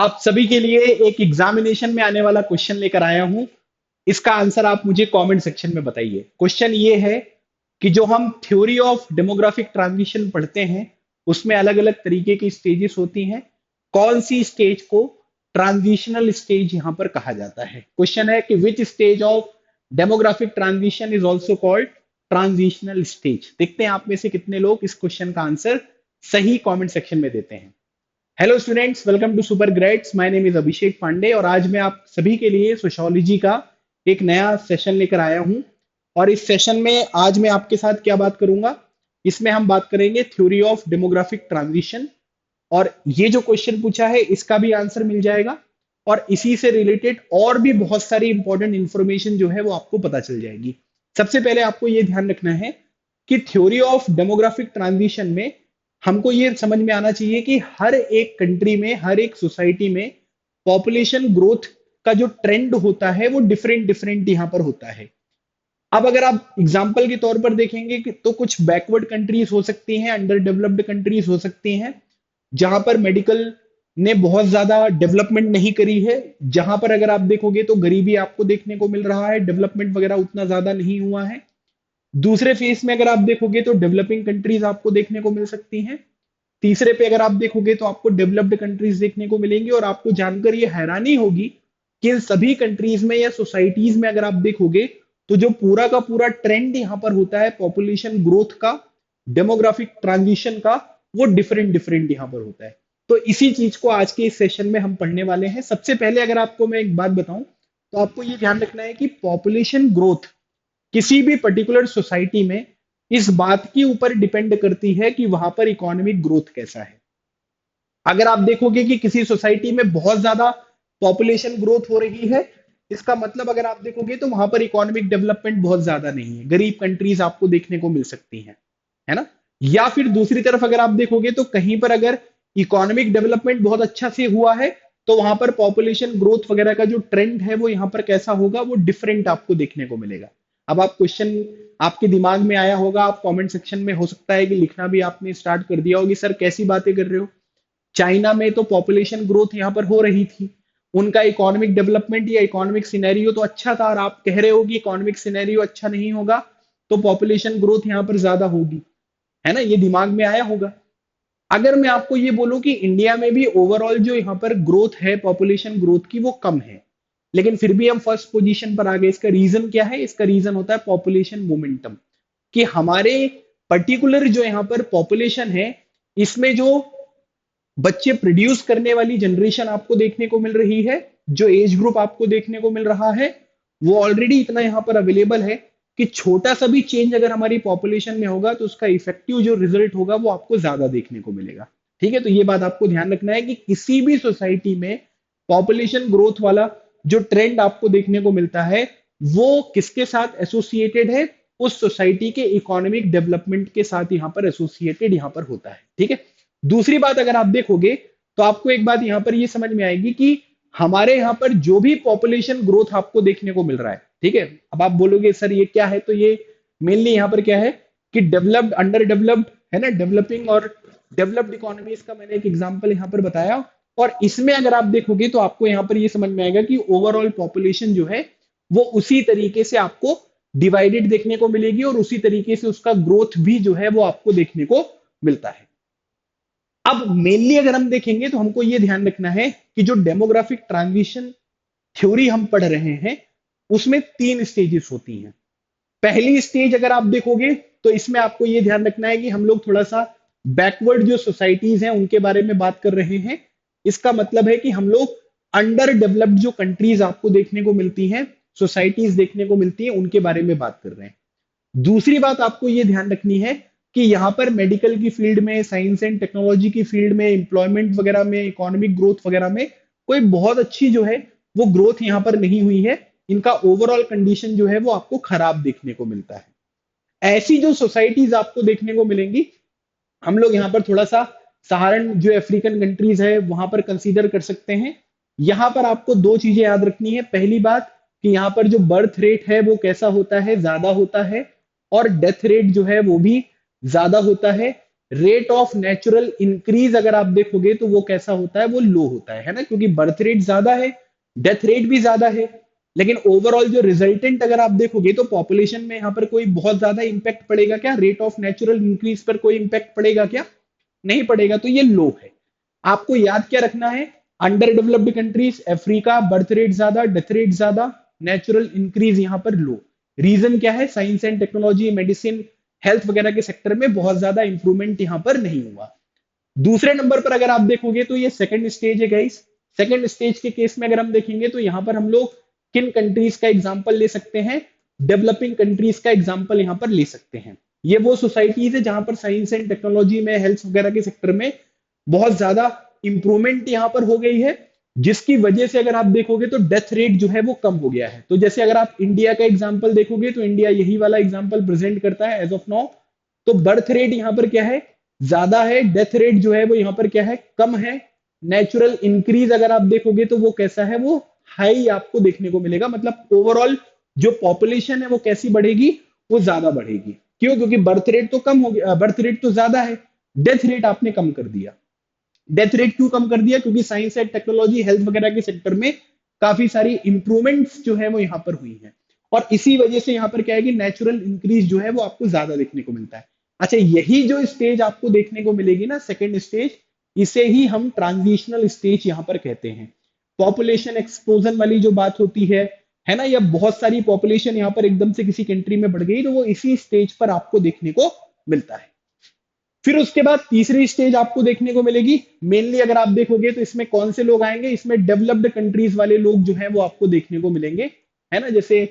आप सभी के लिए एक एग्जामिनेशन में आने वाला क्वेश्चन लेकर आया हूं। इसका आंसर आप मुझे कमेंट सेक्शन में बताइए। क्वेश्चन ये है कि जो हम थ्योरी ऑफ डेमोग्राफिक ट्रांजिशन पढ़ते हैं उसमें अलग अलग तरीके की स्टेजेस होती हैं। कौन सी स्टेज को ट्रांजिशनल स्टेज यहां पर कहा जाता है? क्वेश्चन है कि which stage of demographic transition is also called transitional stage. देखते हैं आप में से कितने लोग इस क्वेश्चन का आंसर सही कमेंट सेक्शन में देते हैं। Hello students, welcome to super grades. My name is Abhishek Pandey और आज मैं आप सभी के लिए सोशियोलॉजी का एक नया सेशन लेकर आया हूं। और इस सेशन में आज मैं आपके साथ क्या बात करूंगा, इसमें हम बात करेंगे थ्योरी ऑफ डेमोग्राफिक ट्रांजिशन। और ये जो क्वेश्चन पूछा है इसका भी आंसर मिल जाएगा और इसी से रिलेटेड और भी बहुत सारी इंपॉर्टेंट इंफॉर्मेशन जो है वो आपको पता चल जाएगी। सबसे पहले आपको ये ध्यान रखना है कि थ्योरी ऑफ डेमोग्राफिक ट्रांजिशन में हमको ये समझ में आना चाहिए कि हर एक कंट्री में, हर एक सोसाइटी में पॉपुलेशन ग्रोथ का जो ट्रेंड होता है वो डिफरेंट डिफरेंट यहां पर होता है। अब अगर आप एग्जाम्पल के तौर पर देखेंगे कि तो कुछ बैकवर्ड कंट्रीज हो सकती हैं, अंडर डेवलप्ड कंट्रीज हो सकती हैं, जहां पर मेडिकल ने बहुत ज्यादा डेवलपमेंट नहीं करी है, जहां पर अगर आप देखोगे तो गरीबी आपको देखने को मिल रहा है, डेवलपमेंट वगैरह उतना ज्यादा नहीं हुआ है। दूसरे फेस में अगर आप देखोगे तो डेवलपिंग कंट्रीज आपको देखने को मिल सकती हैं। तीसरे पे अगर आप देखोगे तो आपको डेवलप्ड कंट्रीज देखने को मिलेंगी और आपको जानकर ये हैरानी होगी कि इन सभी कंट्रीज में या सोसाइटीज में अगर आप देखोगे तो जो पूरा का पूरा ट्रेंड यहां पर होता है पॉपुलेशन ग्रोथ का, डेमोग्राफिक ट्रांजिशन का, वो डिफरेंट डिफरेंट यहां पर होता है। तो इसी चीज को आज के इस सेशन में हम पढ़ने वाले हैं। सबसे पहले अगर आपको मैं एक बात बताऊं तो आपको ये ध्यान रखना है कि पॉपुलेशन ग्रोथ किसी भी पर्टिकुलर सोसाइटी में इस बात के ऊपर डिपेंड करती है कि वहां पर इकोनॉमिक ग्रोथ कैसा है। अगर आप देखोगे कि किसी सोसाइटी में बहुत ज्यादा पॉपुलेशन ग्रोथ हो रही है, इसका मतलब अगर आप देखोगे तो वहां पर इकोनॉमिक डेवलपमेंट बहुत ज्यादा नहीं है, गरीब कंट्रीज आपको देखने को मिल सकती हैं, है ना। या फिर दूसरी तरफ अगर आप देखोगे तो कहीं पर अगर इकोनॉमिक डेवलपमेंट बहुत अच्छा से हुआ है तो वहां पर पॉपुलेशन ग्रोथ वगैरह का जो ट्रेंड है वो यहाँ पर कैसा होगा, वो डिफरेंट आपको देखने को मिलेगा। अब आप क्वेश्चन आपके दिमाग में आया होगा, आप कमेंट सेक्शन में हो सकता है कि लिखना भी आपने स्टार्ट कर दिया होगी, सर कैसी बातें कर रहे हो, चाइना में तो पॉपुलेशन ग्रोथ यहां पर हो रही थी, उनका इकोनॉमिक डेवलपमेंट या इकोनॉमिक सिनेरियो तो अच्छा था और आप कह रहे हो कि इकोनॉमिक सिनेरियो अच्छा नहीं होगा तो पॉपुलेशन ग्रोथ यहां पर ज्यादा होगी, है ना। ये दिमाग में आया होगा। अगर मैं आपको ये बोलूं कि इंडिया में भी ओवरऑल जो यहाँ पर ग्रोथ है पॉपुलेशन ग्रोथ की वो कम है, लेकिन फिर भी हम फर्स्ट पोजीशन पर आ गए, इसका रीजन क्या है? इसका रीजन होता है पॉपुलेशन मोमेंटम, कि हमारे पर्टिकुलर जो यहाँ पर पॉपुलेशन है इसमें जो बच्चे प्रोड्यूस करने वाली जनरेशन आपको देखने को मिल रही है, जो एज ग्रुप आपको देखने को मिल रहा है, वो ऑलरेडी इतना यहाँ पर अवेलेबल है कि छोटा सा भी चेंज अगर हमारी पॉपुलेशन में होगा तो उसका इफेक्टिव जो रिजल्ट होगा वो आपको ज्यादा देखने को मिलेगा। ठीक है, तो ये बात आपको ध्यान रखना है कि किसी भी सोसाइटी में पॉपुलेशन ग्रोथ वाला जो ट्रेंड आपको देखने को मिलता है वो किसके साथ एसोसिएटेड है? उस सोसाइटी के इकोनॉमिक डेवलपमेंट के साथ यहाँ पर एसोसिएटेड यहाँ पर होता है। ठीक है, दूसरी बात अगर आप देखोगे तो आपको एक बात यहां पर ये समझ में आएगी कि हमारे यहां पर जो भी पॉपुलेशन ग्रोथ आपको देखने को मिल रहा है, ठीक है, अब आप बोलोगे सर ये क्या है, तो ये मेनली यहां पर क्या है कि डेवलप्ड, अंडर डेवलप्ड, है ना, डेवलपिंग और डेवलप्ड इकोनॉमीज का मैंने एक एग्जांपल यहां पर बताया। और इसमें अगर आप देखोगे तो आपको यहां पर ये समझ में आएगा कि ओवरऑल पॉपुलेशन जो है वो उसी तरीके से आपको डिवाइडेड देखने को मिलेगी और उसी तरीके से उसका ग्रोथ भी जो है वो आपको देखने को मिलता है। अब मेनली अगर हम देखेंगे तो हमको यह ध्यान रखना है कि जो डेमोग्राफिक ट्रांजिशन थ्योरी हम पढ़ रहे हैं उसमें 3 स्टेजेस होती हैं। पहली स्टेज अगर आप देखोगे तो इसमें आपको यह ध्यान रखना है कि हम लोग थोड़ा सा बैकवर्ड जो सोसाइटीज हैं उनके बारे में बात कर रहे हैं। इसका मतलब है कि हम लोग अंडर डेवलप्ड जो कंट्रीज आपको देखने को मिलती हैं, सोसाइटीज देखने को मिलती हैं, उनके बारे में बात कर रहे हैं। दूसरी बात आपको यह ध्यान रखनी है कि यहाँ पर मेडिकल की फील्ड में, साइंस एंड टेक्नोलॉजी की फील्ड में, एम्प्लॉयमेंट वगैरह में, इकोनॉमिक ग्रोथ वगैरह में कोई बहुत अच्छी जो है वो ग्रोथ यहाँ पर नहीं हुई है। इनका ओवरऑल कंडीशन जो है वो आपको खराब देखने को मिलता है। ऐसी जो सोसाइटीज आपको देखने को मिलेंगी, हम लोग यहाँ पर थोड़ा सा सहारण जो अफ्रीकन कंट्रीज है वहां पर कंसीडर कर सकते हैं। यहाँ पर आपको 2 चीजें याद रखनी है। पहली बात कि यहाँ पर जो बर्थ रेट है वो कैसा होता है, ज्यादा होता है, और डेथ रेट जो है वो भी ज्यादा होता है। रेट ऑफ नेचुरल इंक्रीज अगर आप देखोगे तो वो कैसा होता है, वो लो होता है ना, क्योंकि बर्थ रेट ज्यादा है, डेथ रेट भी ज्यादा है। लेकिन ओवरऑल जो रिजल्टेंट अगर आप देखोगे तो पॉपुलेशन में यहाँ पर कोई बहुत ज्यादा इंपैक्ट पड़ेगा क्या, रेट ऑफ नेचुरल इंक्रीज पर कोई इंपैक्ट पड़ेगा क्या, नहीं पड़ेगा, तो ये लो है। आपको याद क्या रखना है, under developed countries Africa birth rate ज्यादा, डेथ रेट ज्यादा, नेचुरल इंक्रीज यहाँ पर लो। रीजन क्या है, science and technology, medicine, health वगैरह के सेक्टर में बहुत ज्यादा इंप्रूवमेंट यहाँ पर नहीं हुआ। दूसरे नंबर पर अगर आप देखोगे तो ये सेकंड स्टेज है गाइस। सेकंड स्टेज के केस में अगर हम देखेंगे तो यहाँ पर हम लोग किन कंट्रीज का एग्जांपल ले सकते हैं, डेवलपिंग कंट्रीज का एग्जांपल यहाँ पर ले सकते हैं। ये वो सोसाइटीज है जहां पर साइंस एंड टेक्नोलॉजी में, हेल्थ वगैरह के सेक्टर में बहुत ज्यादा इंप्रूवमेंट यहाँ पर हो गई है, जिसकी वजह से अगर आप देखोगे तो डेथ रेट जो है वो कम हो गया है। तो जैसे अगर आप इंडिया का एग्जांपल देखोगे तो इंडिया यही वाला एग्जांपल प्रेजेंट करता है एज ऑफ नाउ। तो बर्थ रेट यहाँ पर क्या है, ज्यादा है, डेथ रेट जो है वो यहाँ पर क्या है, कम है। नेचुरल इंक्रीज अगर आप देखोगे तो वो कैसा है, वो हाई आपको देखने को मिलेगा। मतलब ओवरऑल जो पॉपुलेशन है वो कैसी बढ़ेगी, वो ज्यादा बढ़ेगी। क्यों, क्योंकि बर्थ रेट तो कम हो गया, बर्थ रेट तो ज्यादा है, डेथ रेट आपने कम कर दिया। डेथ रेट क्यों कम कर दिया, क्योंकि साइंस एंड टेक्नोलॉजी, हेल्थ वगैरह के सेक्टर में काफी सारी इंप्रूवमेंट्स जो है वो यहाँ पर हुई है। और इसी वजह से यहाँ पर क्या है कि नेचुरल इंक्रीज जो है वो आपको ज्यादा देखने को मिलता है। अच्छा, यही जो स्टेज आपको देखने को मिलेगी ना, सेकेंड स्टेज, इसे ही हम ट्रांजिशनल स्टेज यहाँ पर कहते हैं। पॉपुलेशन एक्सप्लोजन वाली जो बात होती है ना, या बहुत सारी पॉपुलेशन यहाँ पर एकदम से किसी कंट्री में बढ़ गई, तो वो इसी स्टेज पर आपको देखने को मिलता है। फिर उसके बाद तीसरी स्टेज आपको देखने को मिलेगी। मेनली अगर आप देखोगे तो इसमें कौन से लोग आएंगे, इसमें डेवलप्ड कंट्रीज वाले लोग जो हैं वो आपको देखने को मिलेंगे, है ना। जैसे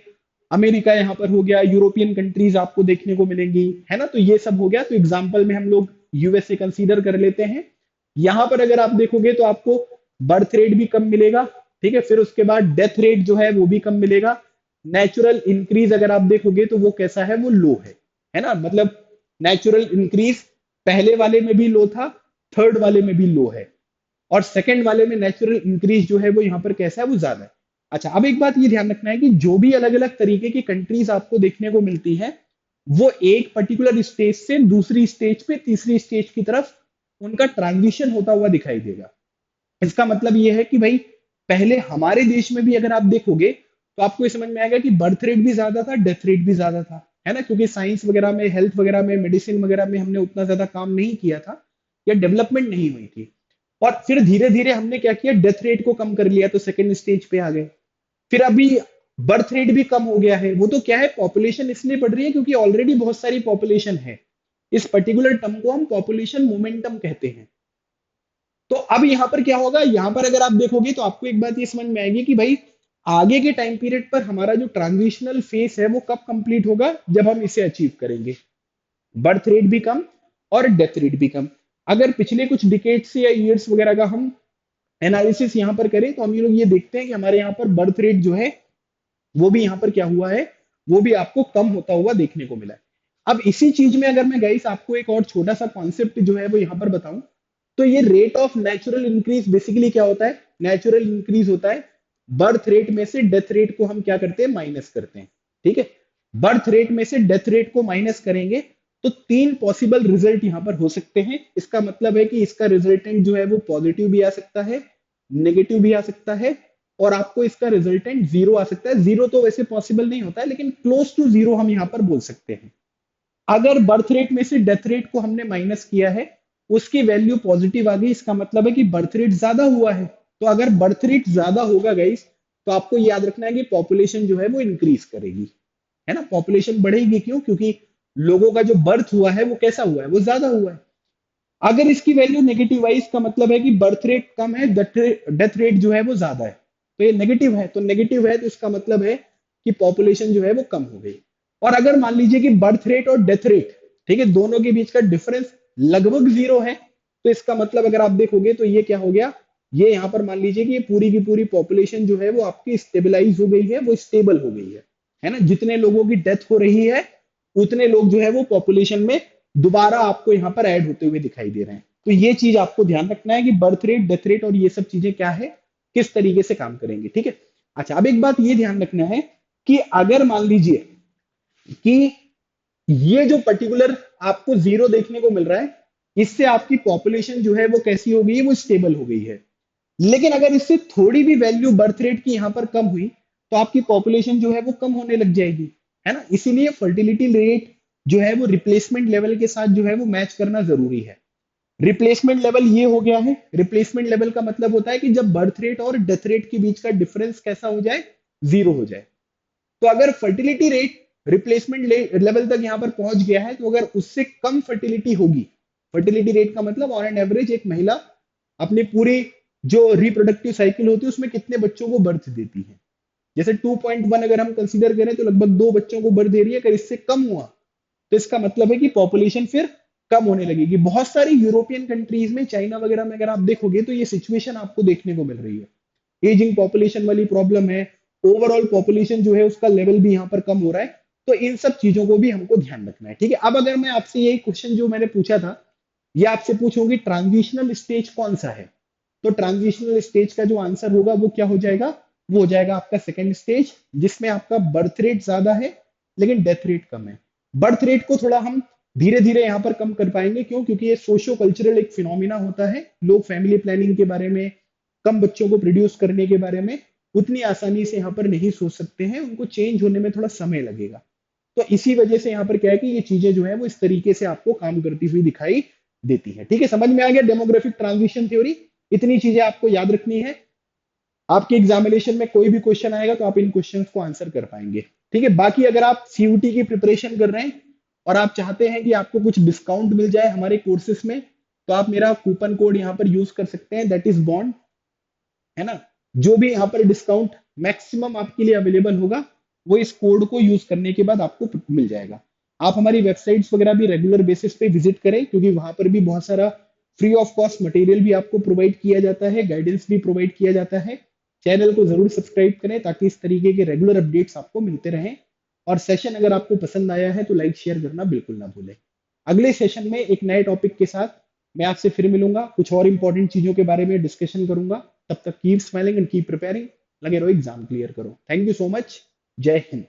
अमेरिका यहाँ पर हो गया, यूरोपियन कंट्रीज आपको देखने को मिलेंगी, है ना। तो ये सब हो गया। तो एग्जाम्पल में हम लोग यूएसए कंसीडर कर लेते हैं। यहां पर अगर आप देखोगे तो आपको बर्थ रेट भी कम मिलेगा, ठीक है। फिर उसके बाद डेथ रेट जो है वो भी कम मिलेगा। नेचुरल इंक्रीज अगर आप देखोगे तो वो कैसा है, वो लो है ना। मतलब नेचुरल इंक्रीज पहले वाले में भी लो था, थर्ड वाले में भी लो है, और सेकंड वाले में नेचुरल इंक्रीज जो है वो यहाँ पर कैसा है, वो ज्यादा है। अच्छा, अब एक बात ये ध्यान रखना है कि जो भी अलग अलग तरीके की कंट्रीज आपको देखने को मिलती है, वो एक पर्टिकुलर स्टेज से दूसरी स्टेज पे, तीसरी स्टेज की तरफ उनका ट्रांजिशन होता हुआ दिखाई देगा। इसका मतलब ये है कि भाई पहले हमारे देश में भी अगर आप देखोगे तो आपको ये समझ में आएगा कि बर्थ रेट भी ज्यादा था, डेथ रेट भी ज्यादा था, है ना। क्योंकि साइंस वगैरह में, हेल्थ वगैरह में, मेडिसिन वगैरह में हमने उतना ज्यादा काम नहीं किया था, या डेवलपमेंट नहीं हुई थी। और फिर धीरे धीरे हमने क्या किया, डेथ रेट को कम कर लिया, तो सेकंड स्टेज पे आ गए। फिर अभी बर्थ रेट भी कम हो गया है। वो तो क्या है, पॉपुलेशन इसलिए बढ़ रही है क्योंकि ऑलरेडी बहुत सारी पॉपुलेशन है। इस पर्टिकुलर टर्म को हम पॉपुलेशन मोमेंटम कहते हैं। तो अब यहां पर क्या होगा, यहां पर अगर आप देखोगे तो आपको एक बात ये समझ में आएगी कि भाई आगे के टाइम पीरियड पर हमारा जो ट्रांजिशनल फेस है वो कब कंप्लीट होगा, जब हम इसे अचीव करेंगे, बर्थ रेट भी कम और डेथ रेट भी कम। अगर पिछले कुछ डिकेड्स या ईयर्स वगैरह का हम एनालिसिस यहाँ पर करें तो हम ये लोग ये देखते हैं कि हमारे यहाँ पर बर्थ रेट जो है वो भी यहाँ पर क्या हुआ है, वो भी आपको कम होता हुआ देखने को मिला है। अब इसी चीज में अगर मैं गाइस आपको एक और छोटा सा कॉन्सेप्ट जो है वो यहाँ पर बताऊं, तो ये rate of natural increase basically क्या होता है, नेचुरल इंक्रीज होता है बर्थ रेट में से डेथ रेट को हम क्या करते हैं, माइनस करते हैं, ठीक है। बर्थ रेट में से डेथ रेट को माइनस करेंगे तो तीन पॉसिबल रिजल्ट यहां पर हो सकते हैं। इसका मतलब है कि इसका रिजल्टेंट जो है वो पॉजिटिव भी आ सकता है, नेगेटिव भी आ सकता है, और आपको इसका रिजल्टेंट जीरो आ सकता है। जीरो तो वैसे पॉसिबल नहीं होता है, लेकिन क्लोज टू जीरो हम यहां पर बोल सकते हैं। अगर बर्थ रेट में से डेथ रेट को हमने माइनस किया है, उसकी वैल्यू पॉजिटिव आ गई, इसका मतलब है कि बर्थ रेट ज्यादा हुआ है। तो अगर बर्थ रेट ज्यादा होगा गाइस, तो आपको याद रखना है कि पॉपुलेशन जो है वो इंक्रीज करेगी, है ना। पॉपुलेशन बढ़ेगी, क्यों, क्योंकि लोगों का जो बर्थ हुआ है वो कैसा हुआ है, वो ज्यादा हुआ है। अगर इसकी वैल्यू नेगेटिव आई, इसका मतलब है कि बर्थ रेट कम है, डेथ रेट जो है वो ज्यादा है। तो ये नेगेटिव है, तो नेगेटिव है तो इसका मतलब है कि पॉपुलेशन जो है वो कम हो गई। और अगर मान लीजिए कि बर्थ रेट और डेथ रेट, ठीक है, दोनों के बीच का डिफरेंस लगभग जीरो है, तो इसका मतलब अगर आप देखोगे तो ये क्या हो गया, ये यहाँ पर मान लीजिए कि ये पूरी की पूरी पॉपुलेशन जो है वो आपकी स्टेबलाइज हो गई है, वो स्टेबल हो गई है ना। जितने लोगों की डेथ हो रही है उतने लोग जो है वो पॉपुलेशन में दोबारा आपको यहाँ पर ऐड होते हुए दिखाई दे रहे हैं। तो ये चीज आपको ध्यान रखना है कि बर्थ रेट, डेथ रेट और ये सब चीजें क्या है, किस तरीके से काम करेंगे, ठीक है। अच्छा, अब एक बात ये ध्यान रखना है कि अगर मान लीजिए कि ये जो पर्टिकुलर आपको जीरो देखने को मिल रहा है, इससे आपकी पॉपुलेशन जो है वो कैसी हो गई है, वो स्टेबल हो गई है। लेकिन अगर इससे थोड़ी भी वैल्यू बर्थ रेट की यहाँ पर कम हुई तो आपकी पॉपुलेशन जो है वो कम होने लग जाएगी, है ना। इसीलिए फर्टिलिटी रेट जो है वो रिप्लेसमेंट लेवल के साथ जो है वो मैच करना जरूरी है। रिप्लेसमेंट लेवल ये हो गया है। रिप्लेसमेंट लेवल का मतलब होता है कि जब बर्थ रेट और डेथ रेट के बीच का डिफरेंस कैसा हो जाए, जीरो हो जाए। तो अगर फर्टिलिटी रेट रिप्लेसमेंट लेवल तक यहां पर पहुंच गया है, तो अगर उससे कम फर्टिलिटी होगी, फर्टिलिटी रेट का मतलब ऑन एन एवरेज एक महिला अपने पूरी जो रिप्रोडक्टिव साइकिल होती है उसमें कितने बच्चों को बर्थ देती है, जैसे 2.1 अगर हम कंसीडर करें तो लगभग 2 बच्चों को बर्थ दे रही है। अगर इससे कम हुआ तो इसका मतलब है कि पॉपुलेशन फिर कम होने लगेगी। बहुत सारी यूरोपियन कंट्रीज में, चाइना वगैरह में अगर आप देखोगे तो ये सिचुएशन आपको देखने को मिल रही है। एजिंग पॉपुलेशन वाली प्रॉब्लम है, ओवरऑल पॉपुलेशन जो है उसका लेवल भी यहाँ पर कम हो रहा है। तो इन सब चीजों को भी हमको ध्यान रखना है, ठीक है। अब अगर मैं आपसे यही क्वेश्चन जो मैंने पूछा था, ये आपसे पूछूंगी ट्रांजिशनल स्टेज कौन सा है, तो ट्रांजिशनल स्टेज का जो आंसर होगा वो क्या हो जाएगा, वो हो जाएगा आपका सेकेंड स्टेज, जिसमें आपका बर्थ रेट ज्यादा है लेकिन डेथ रेट कम है। बर्थ रेट को थोड़ा हम धीरे धीरे यहाँ पर कम कर पाएंगे, क्यों, क्योंकि ये सोशो कल्चरल एक फिनोमिना होता है। लोग फैमिली प्लानिंग के बारे में, कम बच्चों को प्रोड्यूस करने के बारे में उतनी आसानी से यहाँ पर नहीं सोच सकते हैं, उनको चेंज होने में थोड़ा समय लगेगा। तो इसी वजह से यहाँ पर क्या है कि ये चीजें जो है वो इस तरीके से आपको काम करती हुई दिखाई देती है, ठीक है। समझ में आ गया डेमोग्राफिक ट्रांजिशन थ्योरी, इतनी चीजें आपको याद रखनी है। आपके एग्जामिनेशन में कोई भी क्वेश्चन आएगा तो आप इन क्वेश्चंस को आंसर कर पाएंगे, ठीक है। बाकी अगर आप सीयूटी की प्रिपरेशन कर रहे हैं और आप चाहते हैं कि आपको कुछ डिस्काउंट मिल जाए हमारे कोर्सेज में, तो आप मेरा कूपन कोड यहाँ पर यूज कर सकते हैं, दैट इज बॉन्ड, है ना। जो भी यहाँ पर डिस्काउंट मैक्सिमम आपके लिए अवेलेबल होगा वो इस कोड को यूज करने के बाद आपको मिल जाएगा। आप हमारी वेबसाइट्स वगैरह भी रेगुलर बेसिस पे विजिट करें, क्योंकि वहां पर भी बहुत सारा फ्री ऑफ कॉस्ट मटेरियल भी आपको प्रोवाइड किया जाता है, गाइडेंस भी प्रोवाइड किया जाता है। चैनल को जरूर सब्सक्राइब करें ताकि इस तरीके के रेगुलर अपडेट्स आपको मिलते रहें। और सेशन अगर आपको पसंद आया है तो लाइक शेयर करना बिल्कुल ना भूलें। अगले सेशन में एक नए टॉपिक के साथ मैं आपसे फिर मिलूंगा, कुछ और इंपॉर्टेंट चीजों के बारे में डिस्कशन करूंगा। तब तक keep smiling and keep preparing. लगे रहो, एग्जाम क्लियर करो। Thank you so much. जय हिंद।